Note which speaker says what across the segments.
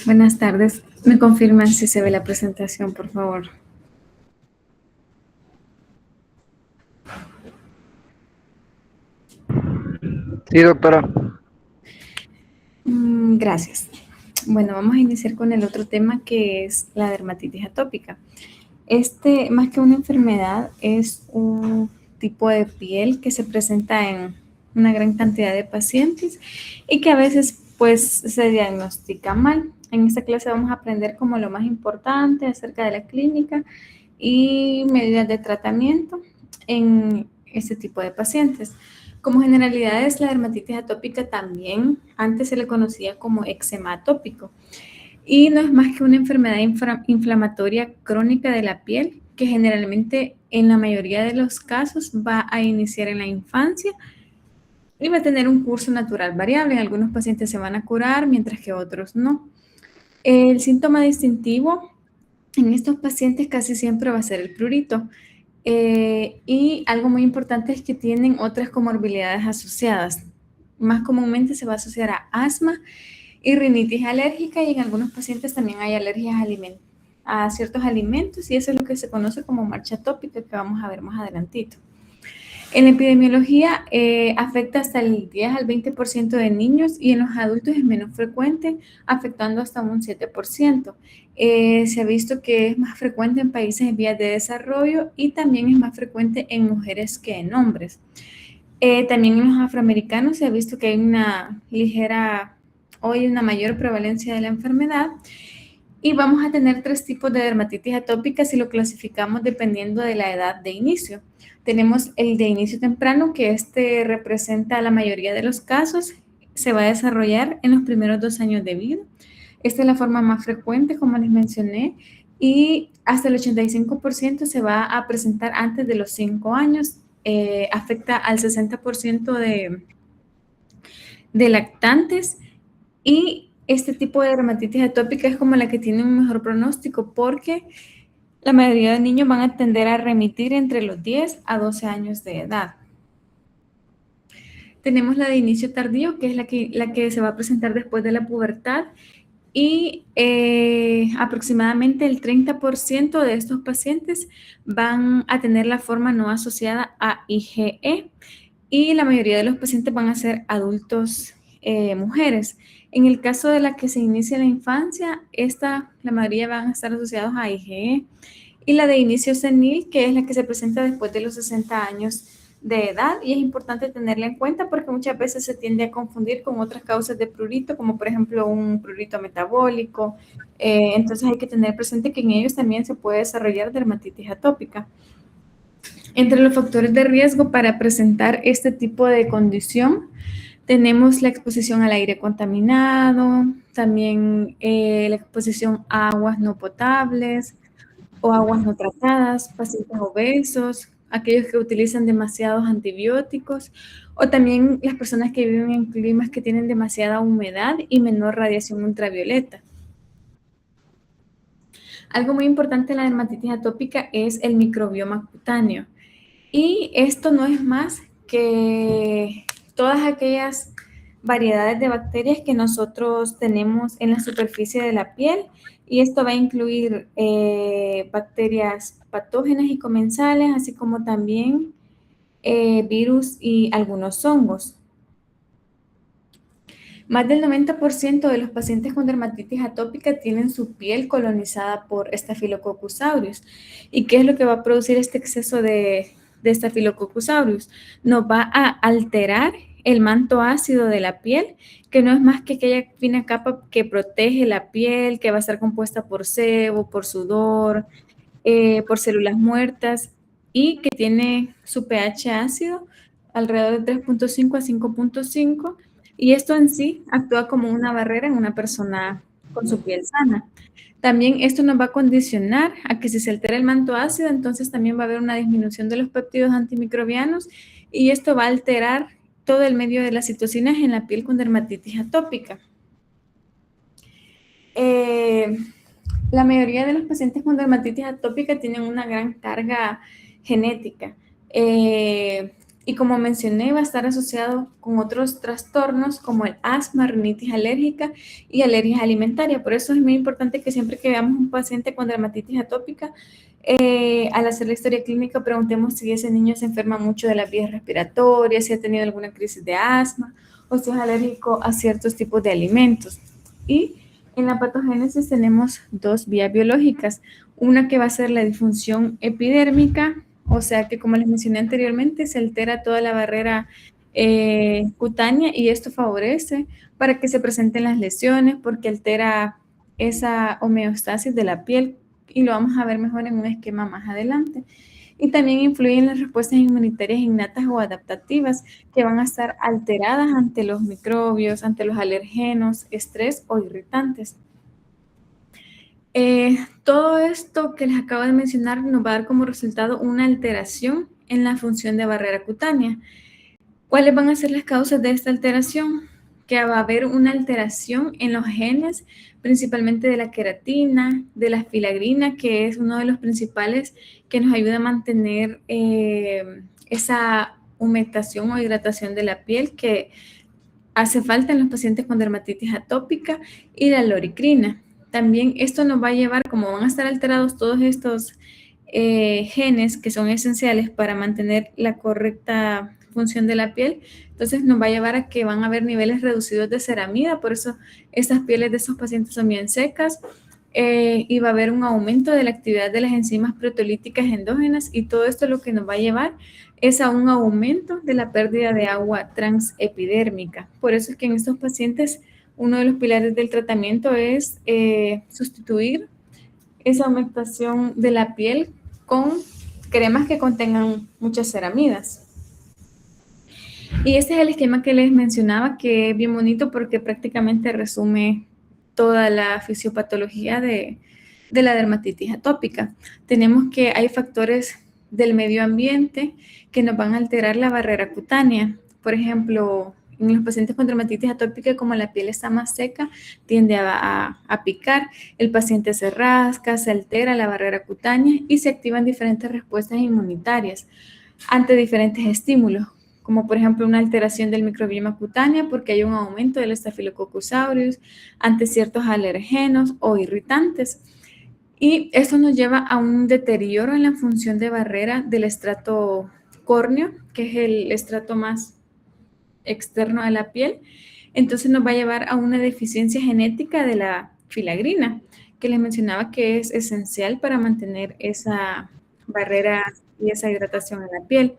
Speaker 1: Buenas tardes. ¿Me confirman si se ve la presentación, por favor?
Speaker 2: Sí, doctora.
Speaker 1: Gracias. Bueno, vamos a iniciar con el otro tema que es la dermatitis atópica. Este, más que una enfermedad, es un tipo de piel que se presenta en una gran cantidad de pacientes y que a veces pues se diagnostica mal. En esta clase vamos a aprender como lo más importante acerca de la clínica y medidas de tratamiento en este tipo de pacientes. Como generalidades, la dermatitis atópica también antes se le conocía como eczema atópico y no es más que una enfermedad inflamatoria crónica de la piel que generalmente en la mayoría de los casos va a iniciar en la infancia y va a tener un curso natural variable. Algunos pacientes se van a curar mientras que otros no. El síntoma distintivo en estos pacientes casi siempre va a ser el prurito. Y algo muy importante es que tienen otras comorbilidades asociadas. Más comúnmente se va a asociar a asma y rinitis alérgica y en algunos pacientes también hay alergias a ciertos alimentos y eso es lo que se conoce como marcha atópica que vamos a ver más adelantito. En la epidemiología afecta hasta el 10 al 20% de niños y en los adultos es menos frecuente, afectando hasta un 7%. Se ha visto que es más frecuente en países en vías de desarrollo y también es más frecuente en mujeres que en hombres. También en los afroamericanos se ha visto que hay hoy una mayor prevalencia de la enfermedad. Y vamos a tener tres tipos de dermatitis atópica si lo clasificamos dependiendo de la edad de inicio. Tenemos el de inicio temprano, que este representa la mayoría de los casos, se va a desarrollar en los primeros 2 años de vida. Esta es la forma más frecuente, como les mencioné, y hasta el 85% se va a presentar antes de los 5 años. Afecta al 60% de lactantes y este tipo de dermatitis atópica es como la que tiene un mejor pronóstico porque la mayoría de niños van a tender a remitir entre los 10 a 12 años de edad. Tenemos la de inicio tardío, que es la que se va a presentar después de la pubertad y aproximadamente el 30% de estos pacientes van a tener la forma no asociada a IgE y la mayoría de los pacientes van a ser adultos mujeres. En el caso de la que se inicia en la infancia, la mayoría van a estar asociados a IgE y la de inicio senil, que es la que se presenta después de los 60 años de edad y es importante tenerla en cuenta porque muchas veces se tiende a confundir con otras causas de prurito, como por ejemplo un prurito metabólico. Entonces hay que tener presente que en ellos también se puede desarrollar dermatitis atópica. Entre los factores de riesgo para presentar este tipo de condición tenemos la exposición al aire contaminado, también la exposición a aguas no potables o aguas no tratadas, pacientes obesos, aquellos que utilizan demasiados antibióticos o también las personas que viven en climas que tienen demasiada humedad y menor radiación ultravioleta. Algo muy importante en la dermatitis atópica es el microbioma cutáneo. Y esto no es más que todas aquellas variedades de bacterias que nosotros tenemos en la superficie de la piel y esto va a incluir bacterias patógenas y comensales, así como también virus y algunos hongos. Más del 90% de los pacientes con dermatitis atópica tienen su piel colonizada por Staphylococcus aureus. ¿Y qué es lo que va a producir este exceso de Staphylococcus aureus? Nos va a alterar el manto ácido de la piel, que no es más que aquella fina capa que protege la piel, que va a estar compuesta por sebo, por sudor, por células muertas y que tiene su pH ácido alrededor de 3.5 a 5.5 y esto en sí actúa como una barrera en una persona con su piel sana. También esto nos va a condicionar a que si se altera el manto ácido, entonces también va a haber una disminución de los péptidos antimicrobianos y esto va a alterar todo el medio de las citocinas en la piel con dermatitis atópica. La mayoría de los pacientes con dermatitis atópica tienen una gran carga genética. Y como mencioné, va a estar asociado con otros trastornos como el asma, rinitis alérgica y alergias alimentarias. Por eso es muy importante que siempre que veamos un paciente con dermatitis atópica, al hacer la historia clínica, preguntemos si ese niño se enferma mucho de las vías respiratorias, si ha tenido alguna crisis de asma o si es alérgico a ciertos tipos de alimentos. Y en la patogénesis tenemos dos vías biológicas. Una que va a ser la disfunción epidérmica, o sea que, como les mencioné anteriormente, se altera toda la barrera cutánea y esto favorece para que se presenten las lesiones porque altera esa homeostasis de la piel y lo vamos a ver mejor en un esquema más adelante. Y también influyen las respuestas inmunitarias innatas o adaptativas que van a estar alteradas ante los microbios, ante los alergenos, estrés o irritantes. Todo esto que les acabo de mencionar nos va a dar como resultado una alteración en la función de barrera cutánea. ¿Cuáles van a ser las causas de esta alteración? Que va a haber una alteración en los genes, principalmente de la queratina, de la filagrina, que es uno de los principales que nos ayuda a mantener esa humectación o hidratación de la piel que hace falta en los pacientes con dermatitis atópica, y la loricrina. También esto nos va a llevar, como van a estar alterados todos estos genes que son esenciales para mantener la correcta función de la piel, entonces nos va a llevar a que van a haber niveles reducidos de ceramida, por eso estas pieles de estos pacientes son bien secas, y va a haber un aumento de la actividad de las enzimas proteolíticas endógenas, y todo esto lo que nos va a llevar es a un aumento de la pérdida de agua transepidérmica. Por eso es que en estos pacientes uno de los pilares del tratamiento es sustituir esa humectación de la piel con cremas que contengan muchas ceramidas. Y este es el esquema que les mencionaba, que es bien bonito porque prácticamente resume toda la fisiopatología de la dermatitis atópica. Tenemos que hay factores del medio ambiente que nos van a alterar la barrera cutánea. Por ejemplo, en los pacientes con dermatitis atópica, como la piel está más seca, tiende a picar, el paciente se rasca, se altera la barrera cutánea y se activan diferentes respuestas inmunitarias ante diferentes estímulos, como por ejemplo una alteración del microbioma cutáneo porque hay un aumento del Staphylococcus aureus ante ciertos alergenos o irritantes. Y esto nos lleva a un deterioro en la función de barrera del estrato córneo, que es el estrato más externo de la piel. Entonces nos va a llevar a una deficiencia genética de la filagrina, que les mencionaba que es esencial para mantener esa barrera y esa hidratación en la piel.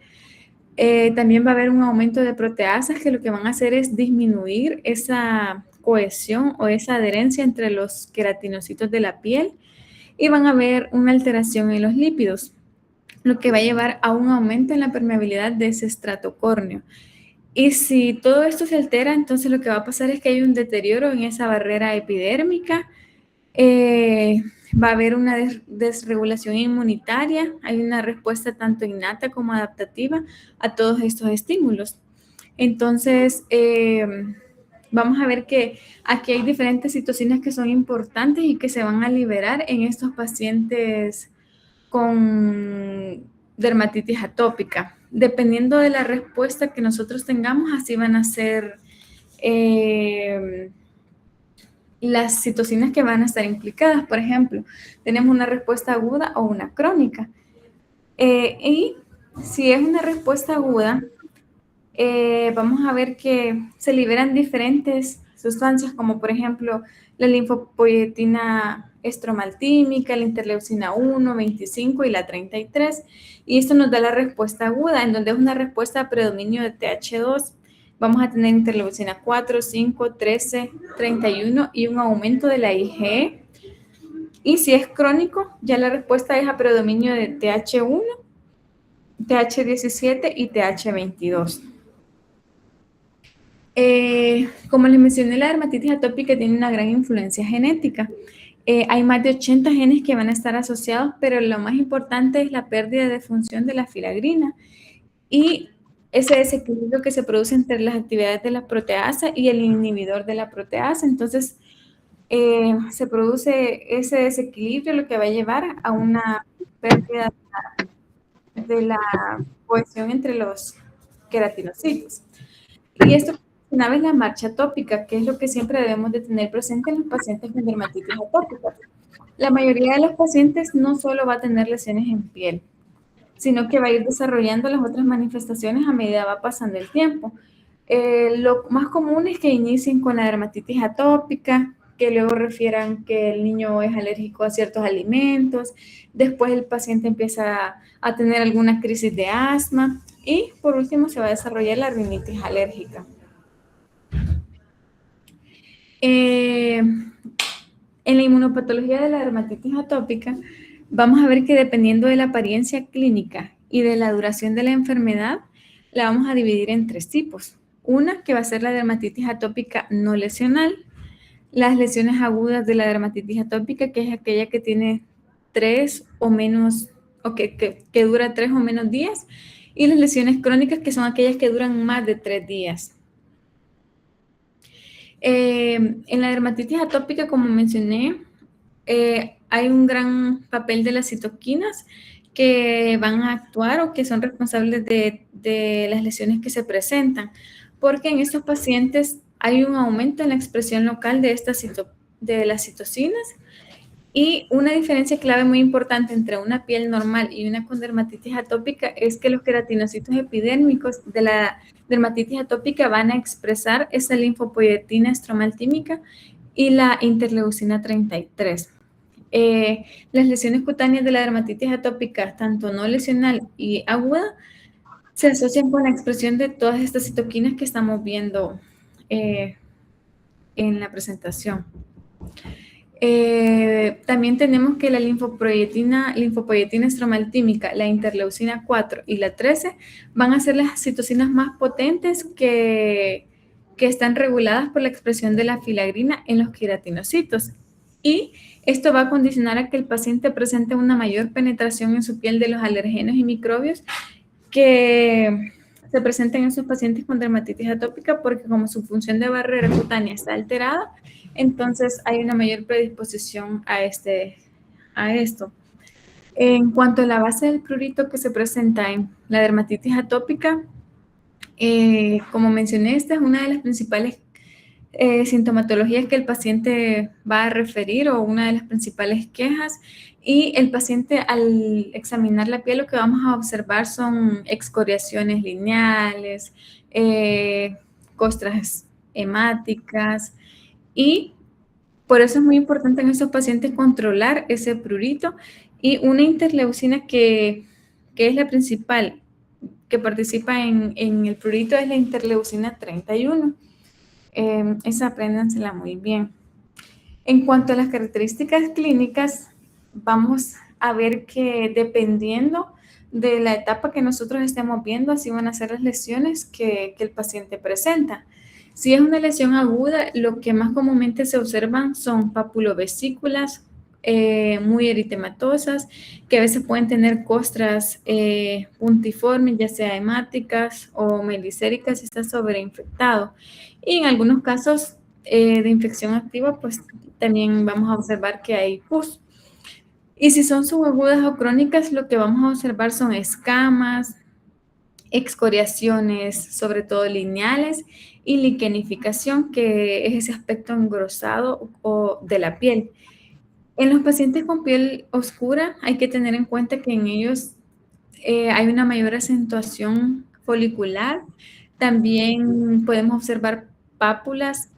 Speaker 1: También va a haber un aumento de proteasas que lo que van a hacer es disminuir esa cohesión o esa adherencia entre los queratinocitos de la piel, y van a haber una alteración en los lípidos, lo que va a llevar a un aumento en la permeabilidad de ese estrato córneo. Y si todo esto se altera, entonces lo que va a pasar es que hay un deterioro en esa barrera epidérmica, va a haber una desregulación inmunitaria, hay una respuesta tanto innata como adaptativa a todos estos estímulos. Entonces, vamos a ver que aquí hay diferentes citocinas que son importantes y que se van a liberar en estos pacientes con dermatitis atópica. Dependiendo de la respuesta que nosotros tengamos, así van a ser las citocinas que van a estar implicadas. Por ejemplo, tenemos una respuesta aguda o una crónica. Y si es una respuesta aguda, vamos a ver que se liberan diferentes sustancias, como por ejemplo la linfopoietina estromaltímica, la interleucina 1, 25 y la 33. Y esto nos da la respuesta aguda, en donde es una respuesta a predominio de TH2. Vamos a tener interleucina 4, 5, 13, 31 y un aumento de la IgE. Y si es crónico, ya la respuesta es a predominio de TH1, TH17 y TH22. Como les mencioné, la dermatitis atópica tiene una gran influencia genética. Hay más de 80 genes que van a estar asociados, pero lo más importante es la pérdida de función de la filagrina y ese desequilibrio que se produce entre las actividades de la proteasa y el inhibidor de la proteasa. Entonces, se produce ese desequilibrio, lo que va a llevar a una pérdida de la cohesión entre los queratinocitos. Y esto una vez la marcha atópica, que es lo que siempre debemos de tener presente en los pacientes con dermatitis atópica. La mayoría de los pacientes no solo va a tener lesiones en piel, sino que va a ir desarrollando las otras manifestaciones a medida va pasando el tiempo. Lo más común es que inicien con la dermatitis atópica, que luego refieran que el niño es alérgico a ciertos alimentos, después el paciente empieza a tener alguna crisis de asma y por último se va a desarrollar la rinitis alérgica. En la inmunopatología de la dermatitis atópica, vamos a ver que dependiendo de la apariencia clínica y de la duración de la enfermedad, la vamos a dividir en 3 tipos. Una que va a ser la dermatitis atópica no lesional, las lesiones agudas de la dermatitis atópica, que es aquella que tiene 3 o menos, o que dura 3 o menos días, y las lesiones crónicas, que son aquellas que duran más de 3 días. En la dermatitis atópica, como mencioné, hay un gran papel de las citoquinas que van a actuar o que son responsables de las lesiones que se presentan, porque en estos pacientes hay un aumento en la expresión local de las citocinas. Y una diferencia clave muy importante entre una piel normal y una con dermatitis atópica es que los queratinocitos epidérmicos de la dermatitis atópica van a expresar esa linfopoietina estromal-tímica y la interleucina 33. Las lesiones cutáneas de la dermatitis atópica, tanto no lesional y aguda, se asocian con la expresión de todas estas citoquinas que estamos viendo en la presentación. También tenemos que la linfopoietina estromal-tímica, la interleucina 4 y la 13 van a ser las citocinas más potentes que están reguladas por la expresión de la filagrina en los queratinocitos. Y esto va a condicionar a que el paciente presente una mayor penetración en su piel de los alergenos y microbios que se presentan en esos pacientes con dermatitis atópica, porque como su función de barrera cutánea está alterada, entonces hay una mayor predisposición a esto. En cuanto a la base del prurito que se presenta en la dermatitis atópica, como mencioné, esta es una de las principales sintomatologías que el paciente va a referir o una de las principales quejas, y el paciente al examinar la piel lo que vamos a observar son excoriaciones lineales, costras hemáticas, y por eso es muy importante en estos pacientes controlar ese prurito, y una interleucina que es la principal que participa en el prurito es la interleucina 31. Esa apréndansela muy bien. En cuanto a las características clínicas, vamos a ver que dependiendo de la etapa que nosotros estemos viendo, así van a ser las lesiones que el paciente presenta. Si es una lesión aguda, lo que más comúnmente se observan son papulovesículas muy eritematosas, que a veces pueden tener costras puntiformes, ya sea hemáticas o melicéricas si está sobreinfectado. Y en algunos casos de infección activa, pues también vamos a observar que hay pus. Y si son subagudas o crónicas, lo que vamos a observar son escamas, excoriaciones, sobre todo lineales, y liquenificación, que es ese aspecto engrosado de la piel. En los pacientes con piel oscura hay que tener en cuenta que en ellos hay una mayor acentuación folicular. También podemos observar pápulas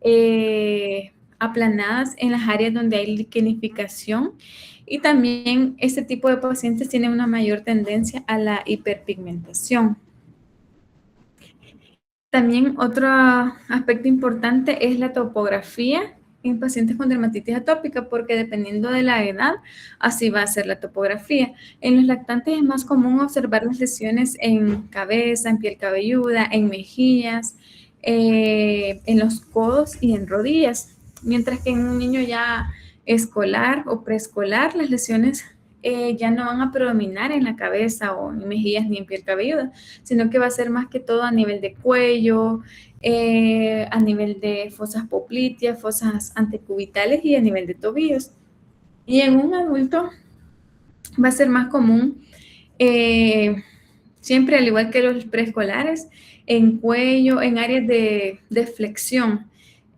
Speaker 1: aplanadas en las áreas donde hay liquenificación, y también este tipo de pacientes tienen una mayor tendencia a la hiperpigmentación. También otro aspecto importante es la topografía en pacientes con dermatitis atópica, porque dependiendo de la edad, así va a ser la topografía. En los lactantes es más común observar las lesiones en cabeza, en piel cabelluda, en mejillas, en los codos y en rodillas, mientras que en un niño ya escolar o preescolar, las lesiones ya no van a predominar en la cabeza o en mejillas ni en piel cabelluda, sino que va a ser más que todo a nivel de cuello, a nivel de fosas popliteas, fosas antecubitales y a nivel de tobillos. Y en un adulto va a ser más común Siempre, al igual que los preescolares, en cuello, en áreas de flexión,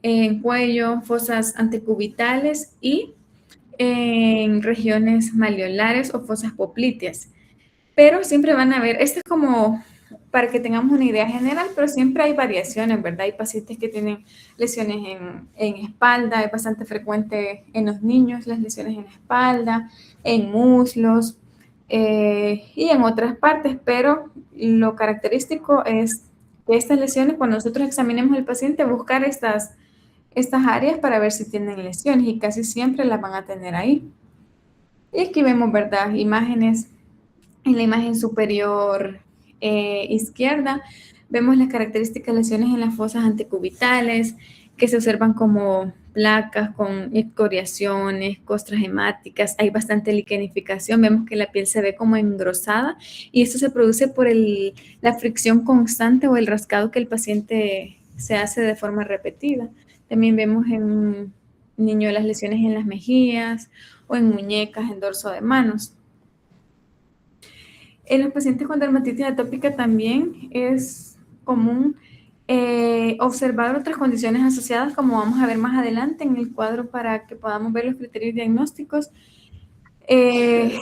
Speaker 1: en cuello, fosas antecubitales y en regiones maleolares o fosas popliteas. Pero siempre van a haber, esto es como para que tengamos una idea general, pero siempre hay variaciones, ¿verdad? Hay pacientes que tienen lesiones en espalda, es bastante frecuente en los niños las lesiones en espalda, en muslos y en otras partes, pero lo característico es que estas lesiones, cuando nosotros examinemos al paciente, buscar estas áreas para ver si tienen lesiones y casi siempre las van a tener ahí. Y aquí vemos, ¿verdad? Imágenes. En la imagen superior izquierda vemos las características de lesiones en las fosas antecubitales que se observan como placas con excoriaciones, costras hemáticas, hay bastante liquenificación, vemos que la piel se ve como engrosada y esto se produce por la fricción constante o el rascado que el paciente se hace de forma repetida. También vemos en un niño las lesiones en las mejillas o en muñecas, en dorso de manos. En los pacientes con dermatitis atópica también es común observar otras condiciones asociadas, como vamos a ver más adelante en el cuadro para que podamos ver los criterios diagnósticos. Es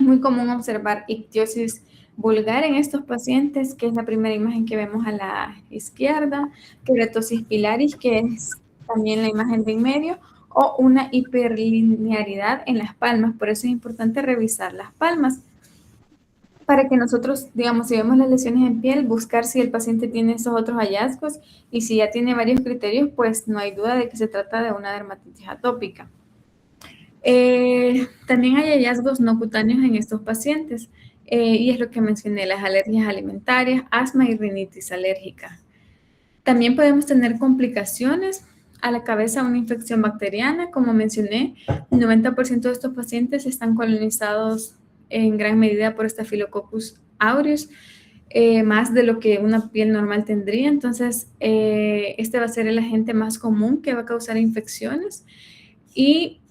Speaker 1: muy común observar ictiosis vulgar en estos pacientes, que es la primera imagen que vemos a la izquierda, queratosis pilaris, que es también la imagen de en medio, o una hiperlinearidad en las palmas. Por eso es importante revisar las palmas, para que nosotros, digamos, si vemos las lesiones en piel, buscar si el paciente tiene esos otros hallazgos y si ya tiene varios criterios, pues no hay duda de que se trata de una dermatitis atópica. También hay hallazgos no cutáneos en estos pacientes y es lo que mencioné, las alergias alimentarias, asma y rinitis alérgica. También podemos tener complicaciones a la cabeza, una infección bacteriana, como mencioné, el 90% de estos pacientes están colonizados en gran medida por Staphylococcus aureus, más de lo que una piel normal tendría. Entonces, este va a ser el agente más común que va a causar infecciones. Y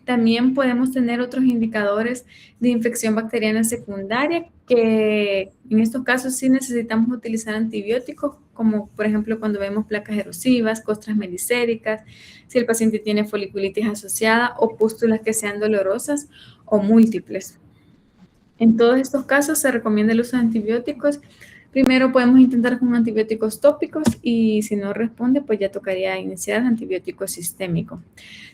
Speaker 1: también podemos tener otros indicadores de infección bacteriana secundaria, que en estos casos sí necesitamos utilizar antibióticos, como por ejemplo cuando vemos placas erosivas, costras melicéricas, si el paciente tiene foliculitis asociada o pústulas que sean dolorosas o múltiples. En todos estos casos se recomienda el uso de antibióticos. Primero podemos intentar con antibióticos tópicos y si no responde, pues ya tocaría iniciar antibiótico sistémico.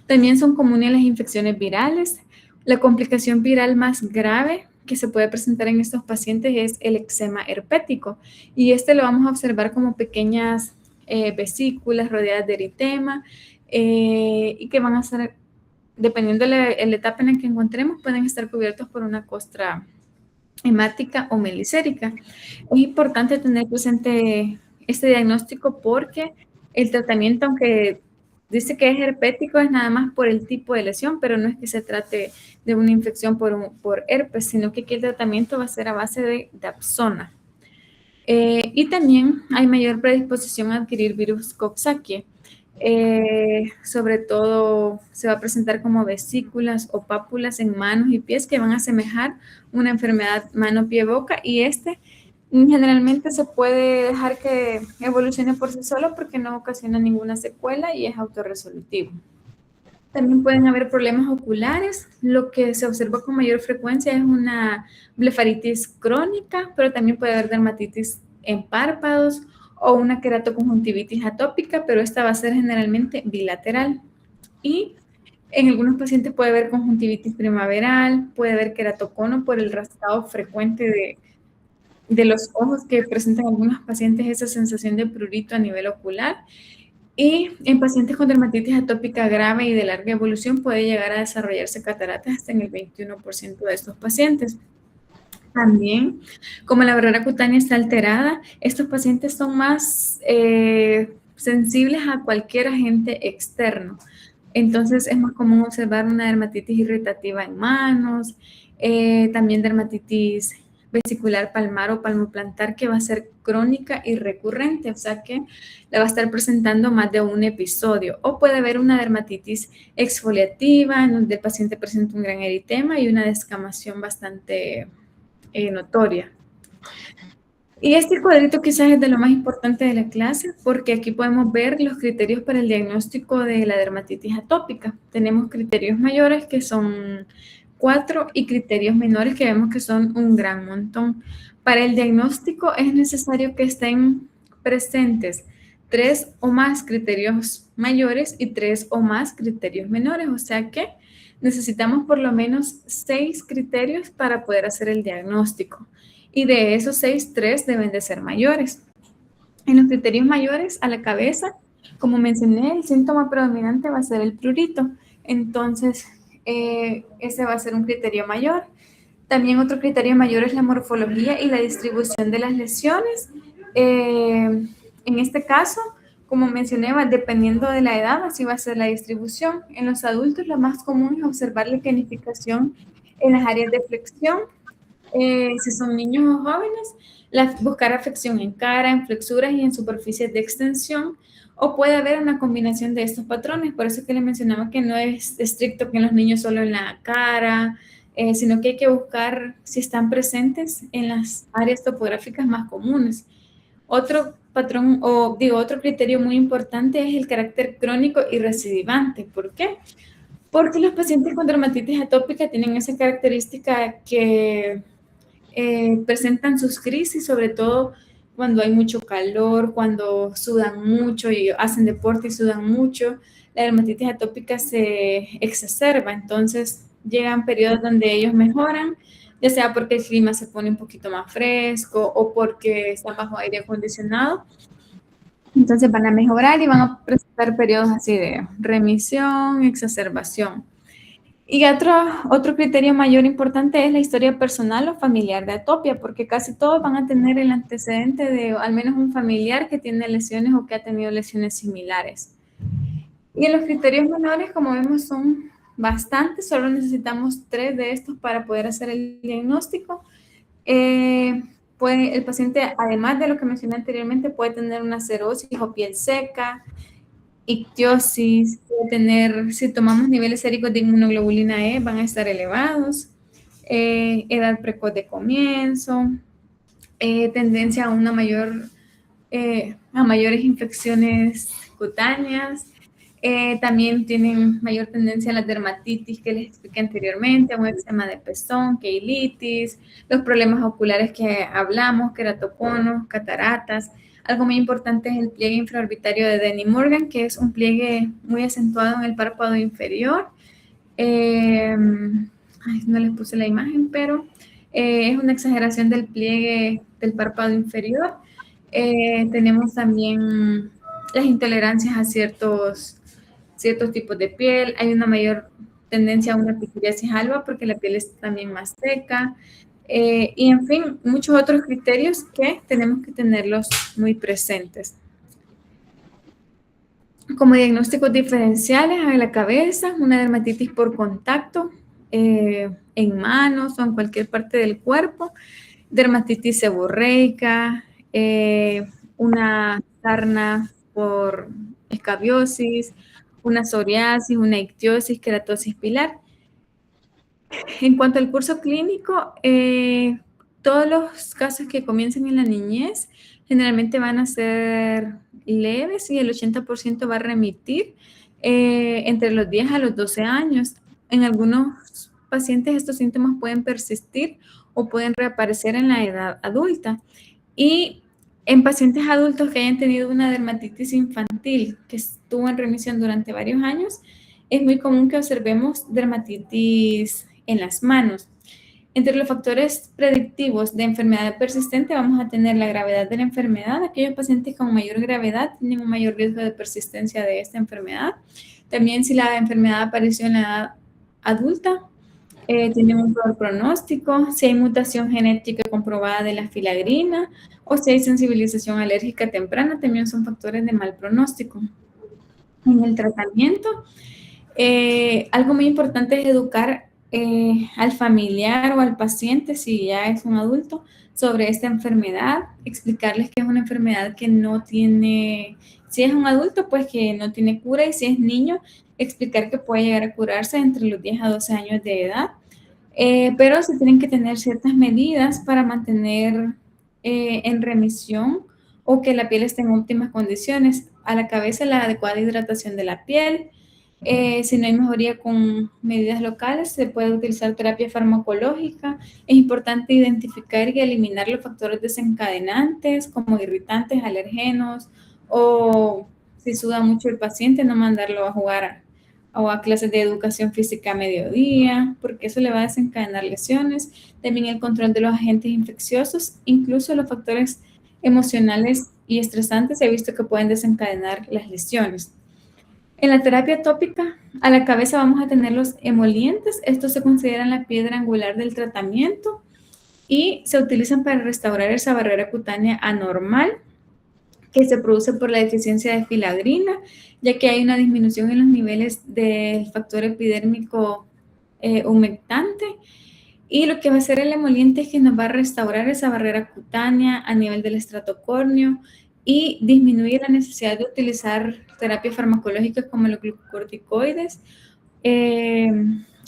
Speaker 1: También son comunes las infecciones virales. La complicación viral más grave que se puede presentar en estos pacientes es el eczema herpético y este lo vamos a observar como pequeñas vesículas rodeadas de eritema y que van a ser, dependiendo de la etapa en la que encontremos, pueden estar cubiertos por una costra hemática o melicérica. Es importante tener presente este diagnóstico porque el tratamiento, aunque dice que es herpético, es nada más por el tipo de lesión, pero no es que se trate de una infección por herpes, sino que aquí el tratamiento va a ser a base de Dapsona. Y también hay mayor predisposición a adquirir virus Coxsackie. Sobre todo se va a presentar como vesículas o pápulas en manos y pies que van a asemejar una enfermedad mano-pie-boca y generalmente se puede dejar que evolucione por sí solo porque no ocasiona ninguna secuela y es autorresolutivo. También pueden haber problemas oculares. Lo que se observa con mayor frecuencia es una blefaritis crónica, pero también puede haber dermatitis en párpados o una queratoconjuntivitis atópica, pero esta va a ser generalmente bilateral. Y en algunos pacientes puede haber conjuntivitis primaveral, puede haber queratocono por el rascado frecuente de los ojos que presentan algunos pacientes esa sensación de prurito a nivel ocular. Y en pacientes con dermatitis atópica grave y de larga evolución puede llegar a desarrollarse cataratas hasta en el 21% de estos pacientes. También, como la barrera cutánea está alterada, estos pacientes son más sensibles a cualquier agente externo. Entonces, es más común observar una dermatitis irritativa en manos, también dermatitis vesicular palmar o palmoplantar que va a ser crónica y recurrente, o sea que la va a estar presentando más de un episodio. O puede haber una dermatitis exfoliativa en donde el paciente presenta un gran eritema y una descamación bastante notoria. Y este cuadrito quizás es de lo más importante de la clase porque aquí podemos ver los criterios para el diagnóstico de la dermatitis atópica. Tenemos criterios mayores que son 4 y criterios menores que vemos que son un gran montón. Para el diagnóstico es necesario que estén presentes 3 o más criterios mayores y 3 o más criterios menores, o sea que necesitamos por lo menos 6 criterios para poder hacer el diagnóstico. Y de esos 6, 3 deben de ser mayores. En los criterios mayores, a la cabeza, como mencioné, el síntoma predominante va a ser el prurito. Entonces, ese va a ser un criterio mayor. También otro criterio mayor es la morfología y la distribución de las lesiones. En este caso, como mencioné, dependiendo de la edad, así va a ser la distribución. En los adultos, lo más común es observar la clanificación en las áreas de flexión. Si son niños o jóvenes, buscar afección en cara, en flexuras y en superficies de extensión, o puede haber una combinación de estos patrones. Por eso es que les mencionaba que no es estricto que en los niños solo en la cara, sino que hay que buscar si están presentes en las áreas topográficas más comunes. Otro patrón, otro criterio muy importante es el carácter crónico y recidivante. ¿Por qué? Porque los pacientes con dermatitis atópica tienen esa característica que presentan sus crisis, sobre todo cuando hay mucho calor, cuando sudan mucho y hacen deporte y sudan mucho, la dermatitis atópica se exacerba, entonces llegan periodos donde ellos mejoran, ya sea porque el clima se pone un poquito más fresco o porque están bajo aire acondicionado, entonces van a mejorar y van a presentar periodos así de remisión, exacerbación. Y otro criterio mayor importante es la historia personal o familiar de atopia, porque casi todos van a tener el antecedente de al menos un familiar que tiene lesiones o que ha tenido lesiones similares. Y en los criterios menores, como vemos, son bastantes, solo necesitamos 3 de estos para poder hacer el diagnóstico. El paciente, además de lo que mencioné anteriormente, puede tener una cerosis o piel seca, ictiosis, puede tener, si tomamos niveles séricos de inmunoglobulina E, van a estar elevados, edad precoz de comienzo, tendencia a una a mayores infecciones cutáneas, también tienen mayor tendencia a la dermatitis que les expliqué anteriormente, a un eczema de pezón, queilitis, los problemas oculares que hablamos, queratoconos, cataratas. Algo muy importante es el pliegue infraorbitario de Denny-Morgan, que es un pliegue muy acentuado en el párpado inferior. No les puse la imagen, pero es una exageración del pliegue del párpado inferior. Tenemos también las intolerancias a ciertos tipos de piel. Hay una mayor tendencia a una pityriasis alba porque la piel es también más seca. Y en fin, muchos otros criterios que tenemos que tenerlos muy presentes. Como diagnósticos diferenciales a la cabeza, una dermatitis por contacto en manos o en cualquier parte del cuerpo, dermatitis seborreica, una sarna por escabiosis, una psoriasis, una ictiosis, queratosis pilar. En cuanto al curso clínico, todos los casos que comiencen en la niñez generalmente van a ser leves y el 80% va a remitir entre los 10 a los 12 años. En algunos pacientes estos síntomas pueden persistir o pueden reaparecer en la edad adulta. Y en pacientes adultos que hayan tenido una dermatitis infantil que estuvo en remisión durante varios años, es muy común que observemos dermatitis en las manos. Entre los factores predictivos de enfermedad persistente vamos a tener la gravedad de la enfermedad. Aquellos pacientes con mayor gravedad tienen un mayor riesgo de persistencia de esta enfermedad. También si la enfermedad apareció en la edad adulta, tienen un peor pronóstico. Si hay mutación genética comprobada de la filagrina o si hay sensibilización alérgica temprana, también son factores de mal pronóstico. En el tratamiento, algo muy importante es educar al familiar o al paciente, si ya es un adulto, sobre esta enfermedad, explicarles que es una enfermedad que no tiene, si es un adulto, pues que no tiene cura, y si es niño, explicar que puede llegar a curarse entre los 10 a 12 años de edad. pero se tienen que tener ciertas medidas para mantener en remisión o que la piel esté en óptimas condiciones. A la cabeza, la adecuada hidratación de la piel. Si no hay mejoría con medidas locales, se puede utilizar terapia farmacológica. Es importante identificar y eliminar los factores desencadenantes como irritantes, alergenos o si suda mucho el paciente, no mandarlo a jugar o a clases de educación física a mediodía, porque eso le va a desencadenar lesiones. También el control de los agentes infecciosos, incluso los factores emocionales y estresantes, he visto que pueden desencadenar las lesiones. En la terapia tópica, a la cabeza vamos a tener los emolientes. Estos se consideran la piedra angular del tratamiento y se utilizan para restaurar esa barrera cutánea anormal que se produce por la deficiencia de filagrina, ya que hay una disminución en los niveles del factor epidérmico humectante. Y lo que va a hacer el emoliente es que nos va a restaurar esa barrera cutánea a nivel del estrato córneo y disminuir la necesidad de utilizar terapias farmacológicas como los glucocorticoides. Es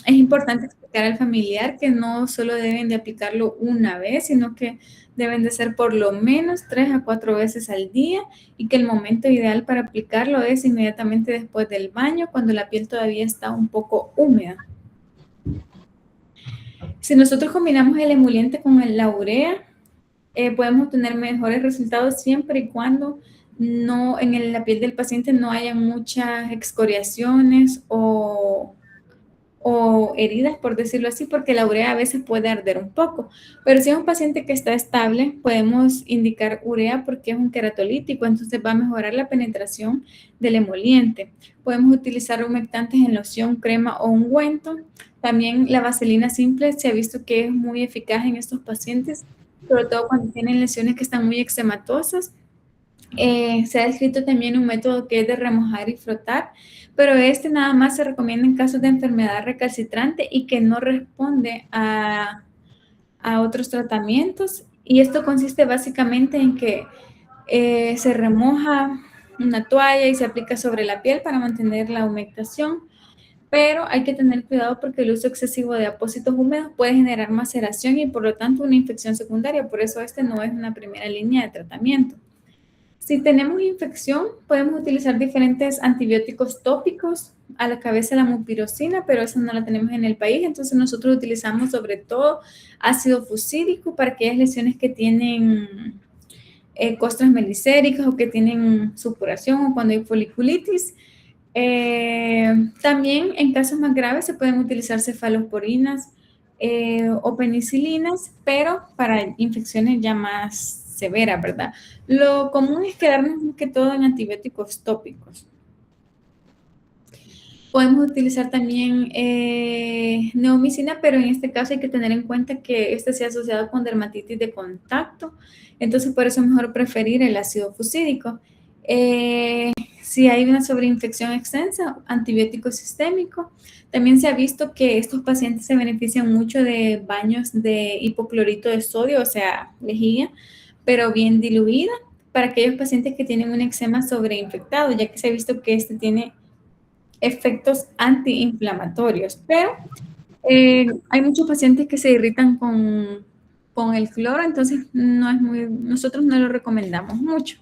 Speaker 1: importante explicar al familiar que no solo deben de aplicarlo una vez, sino que deben de ser por lo menos 3 a 4 veces al día y que el momento ideal para aplicarlo es inmediatamente después del baño, cuando la piel todavía está un poco húmeda. Si nosotros combinamos el emoliente con la urea, podemos obtener mejores resultados siempre y cuando no, en la piel del paciente no haya muchas excoriaciones o heridas, por decirlo así, porque la urea a veces puede arder un poco. Pero si es un paciente que está estable, podemos indicar urea porque es un queratolítico, entonces va a mejorar la penetración del emoliente. Podemos utilizar humectantes en loción, crema o ungüento. También la vaselina simple se ha visto que es muy eficaz en estos pacientes, sobre todo cuando tienen lesiones que están muy eczematosas. Se ha descrito también un método que es de remojar y frotar, pero este nada más se recomienda en casos de enfermedad recalcitrante y que no responde a otros tratamientos. Y esto consiste básicamente en que se remoja una toalla y se aplica sobre la piel para mantener la humectación, pero hay que tener cuidado porque el uso excesivo de apósitos húmedos puede generar maceración y por lo tanto una infección secundaria. Por eso este no es una primera línea de tratamiento. Si tenemos infección, podemos utilizar diferentes antibióticos tópicos. A la cabeza la mupirocina, pero esa no la tenemos en el país, entonces nosotros utilizamos sobre todo ácido fucídico para aquellas lesiones que tienen costras melicéricas o que tienen supuración o cuando hay foliculitis. También en casos más graves se pueden utilizar cefalosporinas o penicilinas, pero para infecciones ya más severas, ¿verdad? Lo común es quedarnos más que todo en antibióticos tópicos. Podemos utilizar también neomicina, pero en este caso hay que tener en cuenta que este se ha asociado con dermatitis de contacto, entonces por eso es mejor preferir el ácido fucídico. Si hay una sobreinfección extensa, antibiótico sistémico. También se ha visto que estos pacientes se benefician mucho de baños de hipoclorito de sodio, o sea, lejía, pero bien diluida, para aquellos pacientes que tienen un eczema sobreinfectado, ya que se ha visto que este tiene efectos antiinflamatorios, pero hay muchos pacientes que se irritan con el cloro, entonces nosotros no lo recomendamos mucho.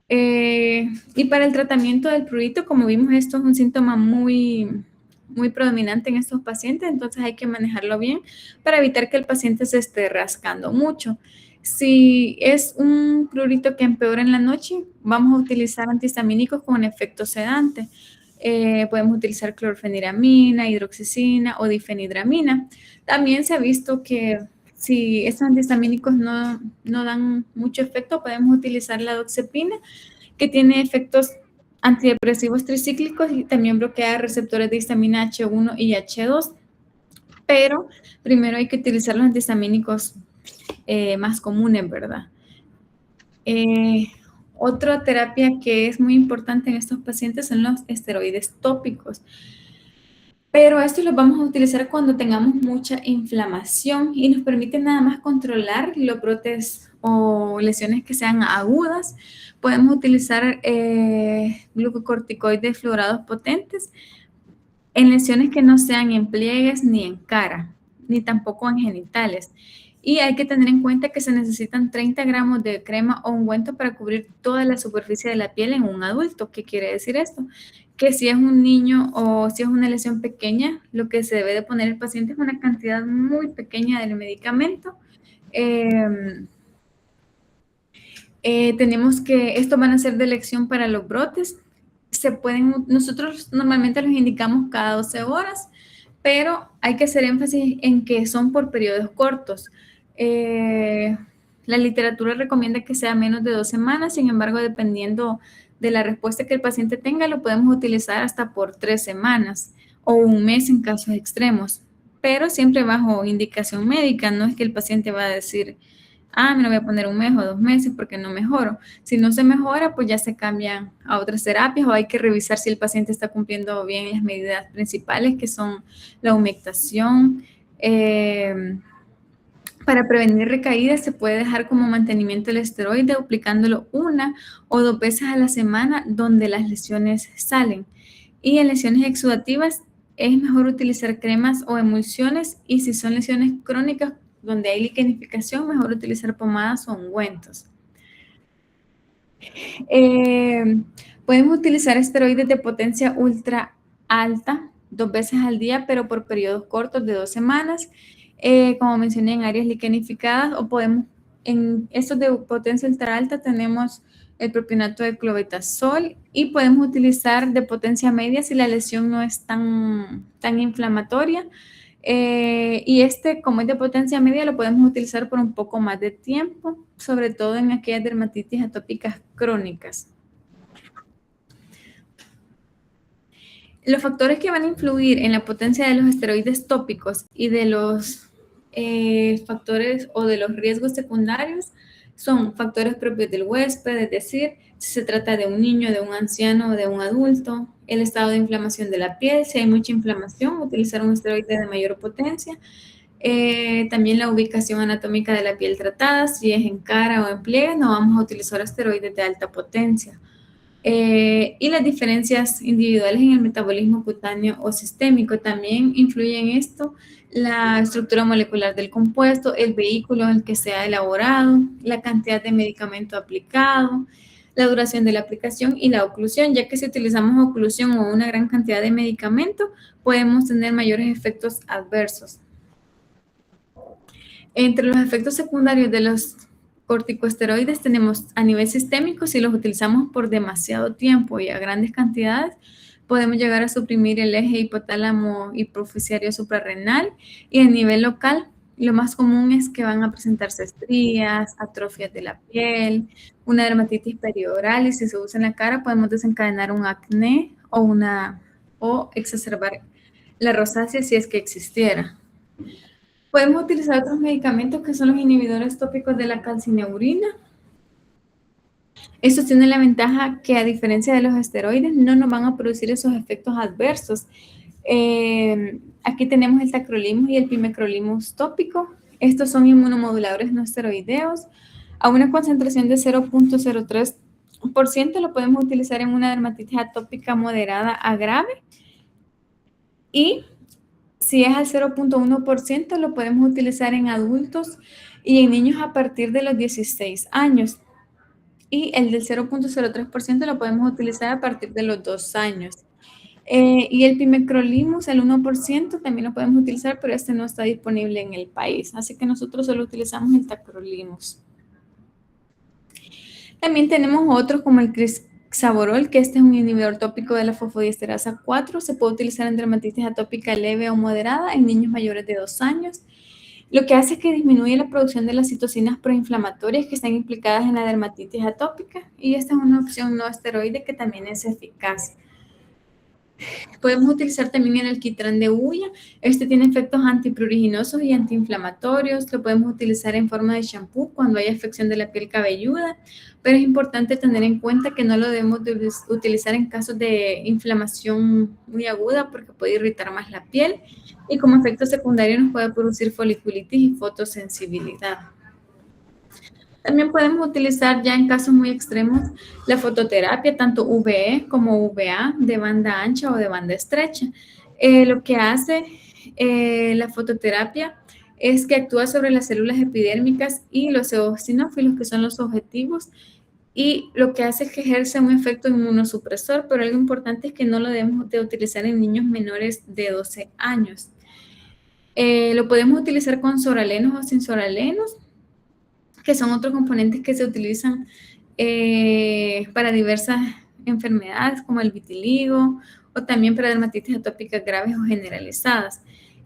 Speaker 1: Y para el tratamiento del prurito, como vimos, esto es un síntoma muy predominante en estos pacientes, entonces hay que manejarlo bien para evitar que el paciente se esté rascando mucho. Si es un prurito que empeora en la noche, vamos a utilizar antihistamínicos con efecto sedante. Podemos utilizar clorfeniramina, hidroxicina o difenidramina. También se ha visto que si estos antihistamínicos no dan mucho efecto, podemos utilizar la doxepina, que tiene efectos antidepresivos tricíclicos y también bloquea receptores de histamina H1 y H2. Pero primero hay que utilizar los antihistamínicos más comunes, ¿verdad? Otra terapia que es muy importante en estos pacientes son los esteroides tópicos. Pero estos los vamos a utilizar cuando tengamos mucha inflamación y nos permite nada más controlar los brotes o lesiones que sean agudas. Podemos utilizar glucocorticoides fluorados potentes en lesiones que no sean en pliegues ni en cara. ni tampoco en genitales. Y hay que tener en cuenta que se necesitan 30 gramos de crema o ungüento para cubrir toda la superficie de la piel en un adulto. ¿Qué quiere decir esto? Que si es un niño o si es una lesión pequeña, lo que se debe de poner el paciente es una cantidad muy pequeña del medicamento. Tenemos que, esto van a ser de elección para los brotes. Nosotros normalmente los indicamos cada 12 horas, pero hay que hacer énfasis en que son por periodos cortos. La literatura recomienda que sea menos de 2 semanas, sin embargo, dependiendo de la respuesta que el paciente tenga, lo podemos utilizar hasta por 3 semanas o un mes en casos extremos, pero siempre bajo indicación médica. No es que el paciente va a decir, me lo voy a poner un mes o 2 meses porque no mejoro. Si no se mejora, pues ya se cambian a otras terapias o hay que revisar si el paciente está cumpliendo bien las medidas principales, que son la humectación. Para prevenir recaídas se puede dejar como mantenimiento el esteroide aplicándolo 1 o 2 veces a la semana donde las lesiones salen. Y en lesiones exudativas es mejor utilizar cremas o emulsiones, y si son lesiones crónicas donde hay liquenificación, mejor utilizar pomadas o ungüentos. Podemos utilizar esteroides de potencia ultra alta 2 veces al día, pero por periodos cortos de 2 semanas, como mencioné, en áreas liquenificadas, o podemos, en estos de potencia ultra alta tenemos el propionato de clobetasol, y podemos utilizar de potencia media si la lesión no es tan inflamatoria. Y como es de potencia media, lo podemos utilizar por un poco más de tiempo, sobre todo en aquellas dermatitis atópicas crónicas. Los factores que van a influir en la potencia de los esteroides tópicos y de los factores o de los riesgos secundarios son factores propios del huésped, es decir, si se trata de un niño, de un anciano o de un adulto, el estado de inflamación de la piel, si hay mucha inflamación, utilizar un esteroide de mayor potencia, también la ubicación anatómica de la piel tratada, si es en cara o en pliegue, no vamos a utilizar esteroides de alta potencia. Y las diferencias individuales en el metabolismo cutáneo o sistémico también influyen en esto, la estructura molecular del compuesto, el vehículo en el que se ha elaborado, la cantidad de medicamento aplicado, la duración de la aplicación y la oclusión, ya que si utilizamos oclusión o una gran cantidad de medicamento, podemos tener mayores efectos adversos. Entre los efectos secundarios de los corticosteroides tenemos a nivel sistémico, si los utilizamos por demasiado tiempo y a grandes cantidades, podemos llegar a suprimir el eje hipotálamo hipoficiario suprarrenal, y a nivel local, lo más común es que van a presentarse estrías, atrofias de la piel, una dermatitis perioral, y si se usa en la cara podemos desencadenar un acné o exacerbar la rosácea si es que existiera. Podemos utilizar otros medicamentos que son los inhibidores tópicos de la calcineurina. Estos tienen la ventaja que, a diferencia de los esteroides, no nos van a producir esos efectos adversos. Aquí tenemos el tacrolimus y el pimecrolimus tópico. Estos son inmunomoduladores no esteroideos. A una concentración de 0.03% lo podemos utilizar en una dermatitis atópica moderada a grave. Y si es al 0.1%, lo podemos utilizar en adultos y en niños a partir de los 16 años. Y el del 0.03% lo podemos utilizar a partir de los 2 años. Y el pimecrolimus, el 1%, también lo podemos utilizar, pero este no está disponible en el país. Así que nosotros solo utilizamos el tacrolimus. También tenemos otros como el crisaborol, que este es un inhibidor tópico de la fosfodiesterasa 4. Se puede utilizar en dermatitis atópica leve o moderada en niños mayores de 2 años. Lo que hace es que disminuye la producción de las citocinas proinflamatorias que están implicadas en la dermatitis atópica, y esta es una opción no esteroide que también es eficaz. Podemos utilizar también el alquitrán de hulla. Este tiene efectos antipruriginosos y antiinflamatorios. Lo podemos utilizar en forma de shampoo cuando hay afección de la piel cabelluda, pero es importante tener en cuenta que no lo debemos de utilizar en casos de inflamación muy aguda porque puede irritar más la piel, y como efecto secundario nos puede producir foliculitis y fotosensibilidad. También podemos utilizar, ya en casos muy extremos, la fototerapia, tanto UVE como UVA, de banda ancha o de banda estrecha. Lo que hace la fototerapia es que actúa sobre las células epidérmicas y los eosinófilos, que son los objetivos, y lo que hace es que ejerce un efecto inmunosupresor, pero algo importante es que no lo debemos de utilizar en niños menores de 12 años. Lo podemos utilizar con soralenos o sin soralenos, que son otros componentes que se utilizan para diversas enfermedades como el vitiligo o también para dermatitis atópicas graves o generalizadas.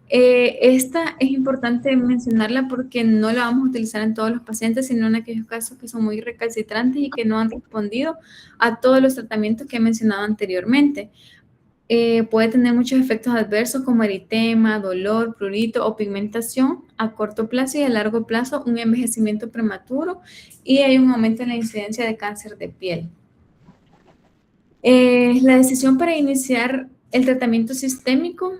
Speaker 1: Esta es importante mencionarla porque no la vamos a utilizar en todos los pacientes, sino en aquellos casos que son muy recalcitrantes y que no han respondido a todos los tratamientos que he mencionado anteriormente. Puede tener muchos efectos adversos como eritema, dolor, prurito o pigmentación a corto plazo, y a largo plazo un envejecimiento prematuro, y hay un aumento en la incidencia de cáncer de piel. La decisión para iniciar el tratamiento sistémico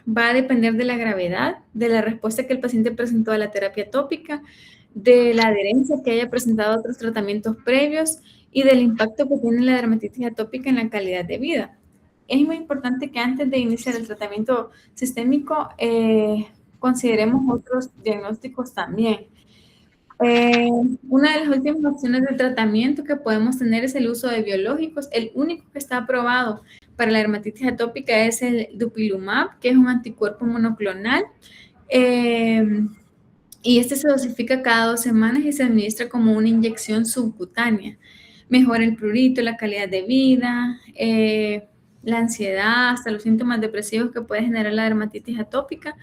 Speaker 1: va a depender de la gravedad, de la respuesta que el paciente presentó a la terapia tópica, de la adherencia que haya presentado a otros tratamientos previos y del impacto que tiene la dermatitis atópica en la calidad de vida. Es muy importante que antes de iniciar el tratamiento sistémico consideremos otros diagnósticos también. Una de las últimas opciones de tratamiento que podemos tener es el uso de biológicos. El único que está aprobado para la dermatitis atópica es el dupilumab, que es un anticuerpo monoclonal. Y este se dosifica cada 2 semanas y se administra como una inyección subcutánea. Mejora el prurito, la calidad de vida, la ansiedad, hasta los síntomas depresivos que puede generar la dermatitis atópica,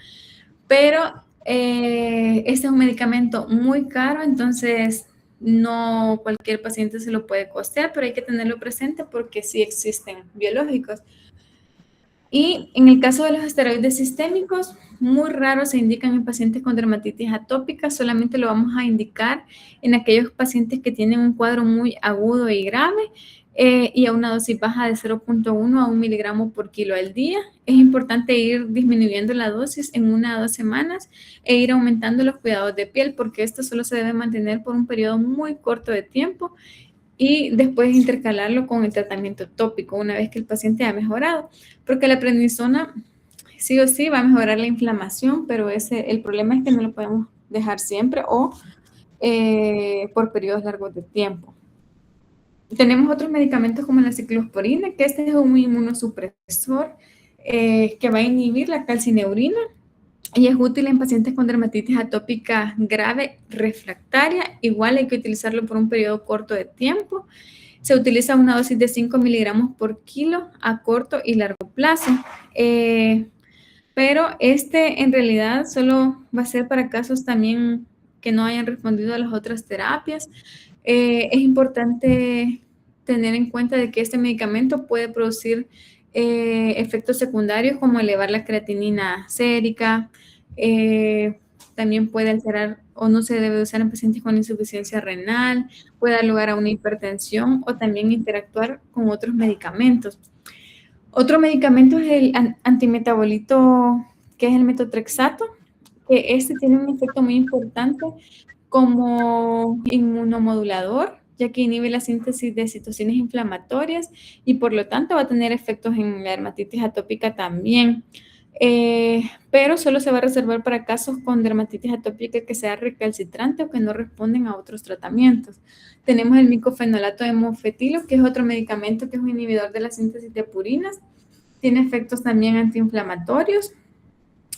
Speaker 1: pero este es un medicamento muy caro, entonces no cualquier paciente se lo puede costear, pero hay que tenerlo presente porque sí existen biológicos. Y en el caso de los esteroides sistémicos, muy raro se indican en pacientes con dermatitis atópica, solamente lo vamos a indicar en aquellos pacientes que tienen un cuadro muy agudo y grave y a una dosis baja de 0.1 a 1 miligramo por kilo al día. Es importante ir disminuyendo la dosis en 1 a 2 semanas e ir aumentando los cuidados de piel, porque esto solo se debe mantener por un periodo muy corto de tiempo y después intercalarlo con el tratamiento tópico una vez que el paciente ha mejorado, porque la prednisona sí o sí va a mejorar la inflamación, pero el problema es que no lo podemos dejar siempre o por periodos largos de tiempo. Tenemos otros medicamentos como la ciclosporina, que este es un inmunosupresor que va a inhibir la calcineurina y es útil en pacientes con dermatitis atópica grave refractaria. Igual hay que utilizarlo por un periodo corto de tiempo. Se utiliza una dosis de 5 miligramos por kilo a corto y largo plazo. Pero en realidad solo va a ser para casos también que no hayan respondido a las otras terapias. Es importante tener en cuenta de que este medicamento puede producir efectos secundarios como elevar la creatinina sérica, también puede alterar o no se debe usar en pacientes con insuficiencia renal, puede dar lugar a una hipertensión o también interactuar con otros medicamentos. Otro medicamento es el antimetabolito, que es el metotrexato, que este tiene un efecto muy importante como inmunomodulador, ya que inhibe la síntesis de citocinas inflamatorias y por lo tanto va a tener efectos en la dermatitis atópica también. Pero solo se va a reservar para casos con dermatitis atópica que sea recalcitrante o que no responden a otros tratamientos. Tenemos el micofenolato de mofetilo, que es otro medicamento que es un inhibidor de la síntesis de purinas. Tiene efectos también antiinflamatorios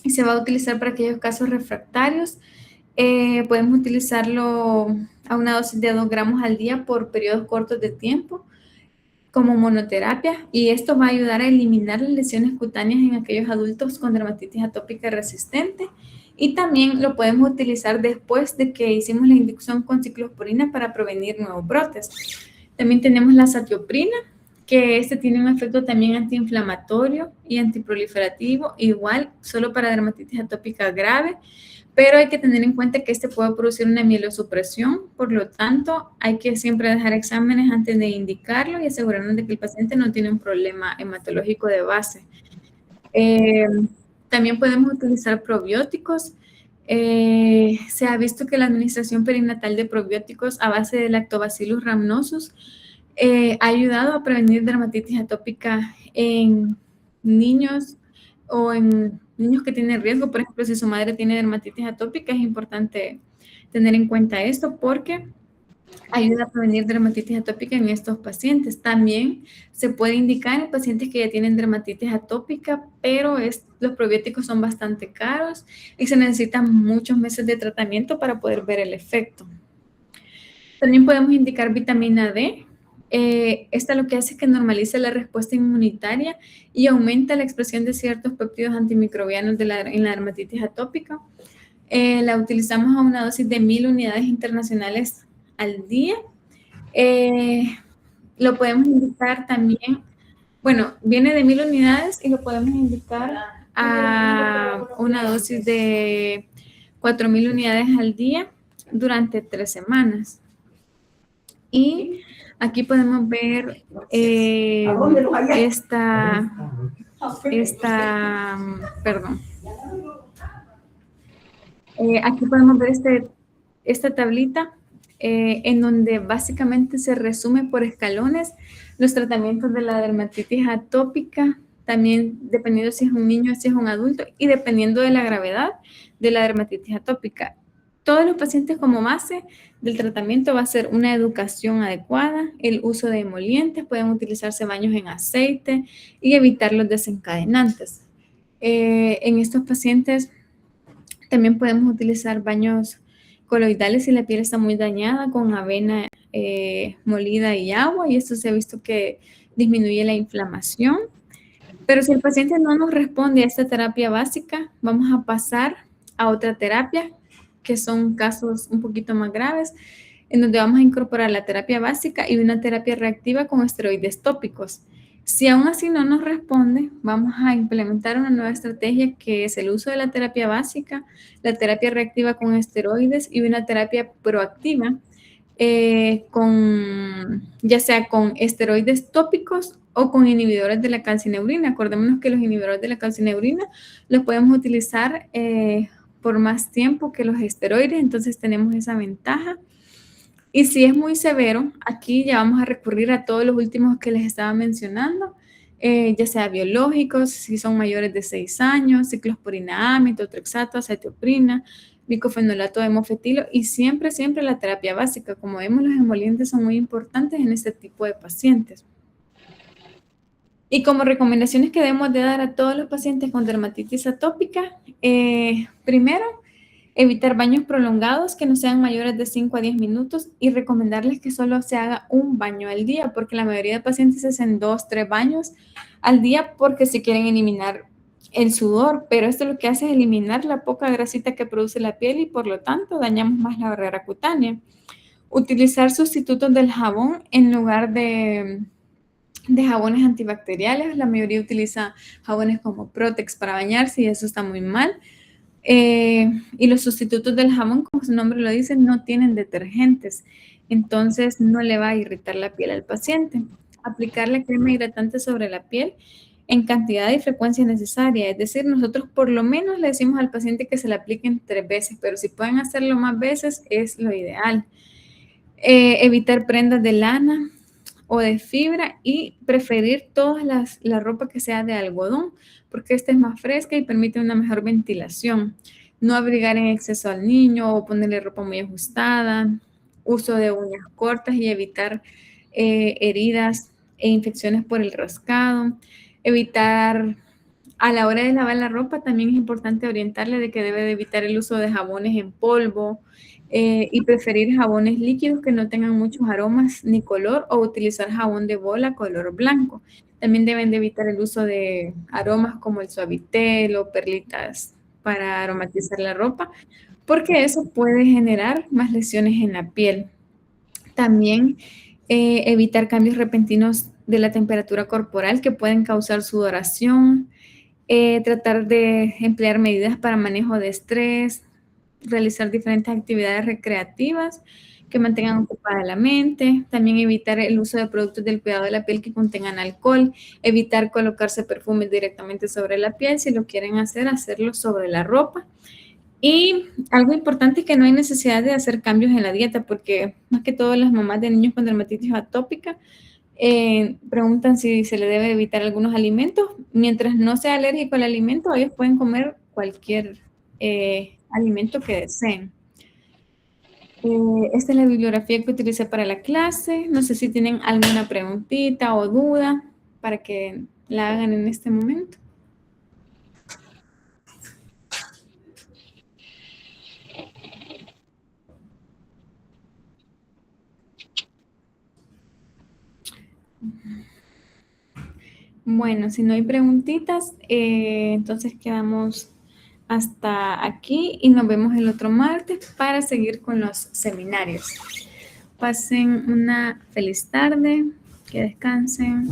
Speaker 1: y se va a utilizar para aquellos casos refractarios. Podemos utilizarlo a una dosis de 2 gramos al día por periodos cortos de tiempo como monoterapia, y esto va a ayudar a eliminar las lesiones cutáneas en aquellos adultos con dermatitis atópica resistente, y también lo podemos utilizar después de que hicimos la inducción con ciclosporina para prevenir nuevos brotes. También tenemos la satioprina, que tiene un efecto también antiinflamatorio y antiproliferativo, igual solo para dermatitis atópica grave, pero hay que tener en cuenta que puede producir una mielosupresión, por lo tanto hay que siempre dejar exámenes antes de indicarlo y asegurarnos de que el paciente no tiene un problema hematológico de base. También podemos utilizar probióticos. Se ha visto que la administración perinatal de probióticos a base de Lactobacillus rhamnosus ha ayudado a prevenir dermatitis atópica en niños o en niños que tienen riesgo, por ejemplo, si su madre tiene dermatitis atópica, es importante tener en cuenta esto porque ayuda a prevenir dermatitis atópica en estos pacientes. También se puede indicar en pacientes que ya tienen dermatitis atópica, pero los probióticos son bastante caros y se necesitan muchos meses de tratamiento para poder ver el efecto. También podemos indicar vitamina D. Esta lo que hace es que normaliza la respuesta inmunitaria y aumenta la expresión de ciertos péptidos antimicrobianos en la dermatitis atópica. La utilizamos a una dosis de 1000 unidades internacionales al día. Lo podemos indicar también, bueno, viene de 1000 unidades y lo podemos indicar a una dosis de 4000 unidades al día durante 3 semanas. Y aquí podemos ver perdón. Aquí podemos ver esta tablita en donde básicamente se resume por escalones los tratamientos de la dermatitis atópica, también dependiendo si es un niño o si es un adulto y dependiendo de la gravedad de la dermatitis atópica. Todos los pacientes como base del tratamiento va a ser una educación adecuada, el uso de emolientes, pueden utilizarse baños en aceite y evitar los desencadenantes. En estos pacientes también podemos utilizar baños coloidales si la piel está muy dañada con avena molida y agua, y esto se ha visto que disminuye la inflamación. Pero si el paciente no nos responde a esta terapia básica, vamos a pasar a otra terapia, que son casos un poquito más graves, en donde vamos a incorporar la terapia básica y una terapia reactiva con esteroides tópicos. Si aún así no nos responde, vamos a implementar una nueva estrategia que es el uso de la terapia básica, la terapia reactiva con esteroides y una terapia proactiva ya sea con esteroides tópicos o con inhibidores de la calcineurina. Acordémonos que los inhibidores de la calcineurina los podemos utilizar por más tiempo que los esteroides, entonces tenemos esa ventaja. Y si es muy severo, aquí ya vamos a recurrir a todos los últimos que les estaba mencionando, ya sea biológicos, si son mayores de 6 años, ciclosporina A, metotrexato, acetoprina, bicofenolato de mofetilo y siempre la terapia básica. Como vemos, los emolientes son muy importantes en este tipo de pacientes. Y como recomendaciones que debemos de dar a todos los pacientes con dermatitis atópica, primero, evitar baños prolongados que no sean mayores de 5 a 10 minutos y recomendarles que solo se haga un baño al día, porque la mayoría de pacientes hacen 2, 3 baños al día porque se quieren eliminar el sudor, pero esto lo que hace es eliminar la poca grasita que produce la piel y por lo tanto dañamos más la barrera cutánea. Utilizar sustitutos del jabón en lugar de jabones antibacteriales. La mayoría utiliza jabones como Protex para bañarse y eso está muy mal. Y los sustitutos del jabón, como su nombre lo dice, no tienen detergentes, entonces no le va a irritar la piel al paciente. Aplicar la crema hidratante sobre la piel en cantidad y frecuencia necesaria, es decir, nosotros por lo menos le decimos al paciente que se la apliquen 3 veces, pero si pueden hacerlo más veces es lo ideal. Evitar prendas de lana o de fibra y preferir toda la ropa que sea de algodón, porque esta es más fresca y permite una mejor ventilación. No abrigar en exceso al niño o ponerle ropa muy ajustada. Uso de uñas cortas y evitar heridas e infecciones por el rascado. Evitar, a la hora de lavar la ropa, también es importante orientarle de que debe de evitar el uso de jabones en polvo y preferir jabones líquidos que no tengan muchos aromas ni color o utilizar jabón de bola color blanco. También deben de evitar el uso de aromas como el suavitel o perlitas para aromatizar la ropa, porque eso puede generar más lesiones en la piel. También evitar cambios repentinos de la temperatura corporal que pueden causar sudoración, tratar de emplear medidas para manejo de estrés, realizar diferentes actividades recreativas que mantengan ocupada la mente, también evitar el uso de productos del cuidado de la piel que contengan alcohol, evitar colocarse perfumes directamente sobre la piel, si lo quieren hacer, hacerlo sobre la ropa. Y algo importante es que no hay necesidad de hacer cambios en la dieta, porque más que todo las mamás de niños con dermatitis atópica Preguntan si se le debe evitar algunos alimentos. Mientras no sea alérgico al alimento, ellos pueden comer cualquier alimento que deseen. Esta es la bibliografía que utilicé para la clase. No sé si tienen alguna preguntita o duda para que la hagan en este momento. Bueno, si no hay preguntitas, entonces quedamos hasta aquí y nos vemos el otro martes para seguir con los seminarios. Pasen una feliz tarde, que descansen.